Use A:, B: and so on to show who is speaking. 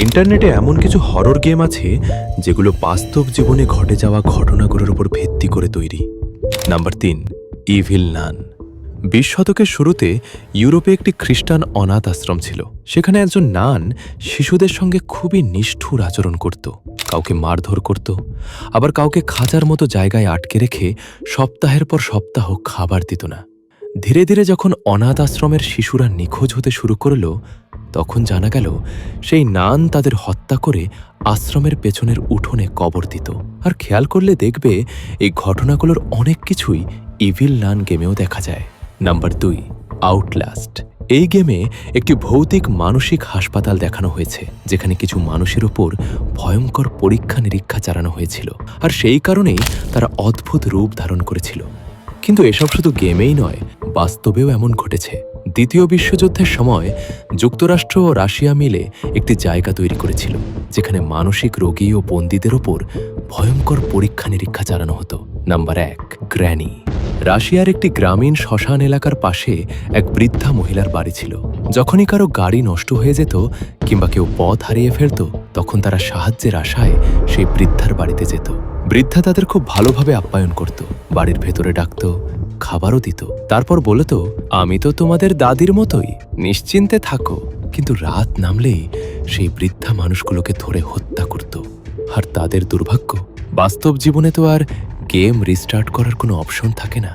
A: ইন্টারনেটে এমন কিছু হরর গেম আছে যেগুলো বাস্তব জীবনে ঘটে যাওয়া ঘটনাগুলোর উপর ভিত্তি করে তৈরি। নাম্বার 3, ইভিল নান। 20 শতকের শুরুতে ইউরোপে একটি খ্রিস্টান অনাথ আশ্রম ছিল। সেখানে একজন নান শিশুদের সঙ্গে খুবই নিষ্ঠুর আচরণ করত, কাউকে মারধর করত, আবার কাউকে খাঁচার মতো জায়গায় আটকে রেখে সপ্তাহের পর সপ্তাহ খাবার দিত না। ধীরে ধীরে যখন অনাথ আশ্রমের শিশুরা নিখোঁজ হতে শুরু করল, তখন জানা গেল সেই নান তাদের হত্যা করে আশ্রমের পেছনের উঠোনে কবর দিত। আর খেয়াল করলে দেখবে এই ঘটনাগুলোর অনেক কিছুই ইভিল নান গেমেও দেখা যায়। Number 2, Outlast. এই গেমে একটি ভৌতিক মানসিক হাসপাতাল দেখানো হয়েছে, যেখানে কিছু মানুষের ওপর ভয়ঙ্কর পরীক্ষা নিরীক্ষা চালানো হয়েছিল, আর সেই কারণেই তারা অদ্ভুত রূপ ধারণ করেছিল। কিন্তু এসব শুধু গেমেই নয়, বাস্তবেও এমন ঘটেছে। দ্বিতীয় বিশ্বযুদ্ধের সময় যুক্তরাষ্ট্র ও রাশিয়া মিলে একটি জায়গা তৈরি করেছিল, যেখানে মানসিক রোগী ও বন্দীদের ওপর ভয়ঙ্কর পরীক্ষা নিরীক্ষা চালানো হতো। Number 1, granny. রাশিয়ার একটি গ্রামীণ শ্মশান এলাকার পাশে এক বৃদ্ধা মহিলার বাড়ি ছিল। যখনই কারো গাড়ি নষ্ট হয়ে যেত কিংবা কেউ পথ হারিয়ে ফেলত, তখন তারা সাহায্যের আশায় সেই বৃদ্ধার বাড়িতে যেত। বৃদ্ধা তাদের খুব ভালোভাবে আপ্যায়ন করত, বাড়ির ভেতরে ডাকত, খাবারও দিত। তারপর বলত, আমি তো তোমাদের দাদির মতোই, নিশ্চিন্তে থাকো। কিন্তু রাত নামলেই সেই বৃদ্ধা মানুষগুলোকে ধরে হত্যা করত। আর তাদের দুর্ভাগ্য, বাস্তব জীবনে তো আর গেম রিস্টার্ট করার কোনো অপশন থাকে না।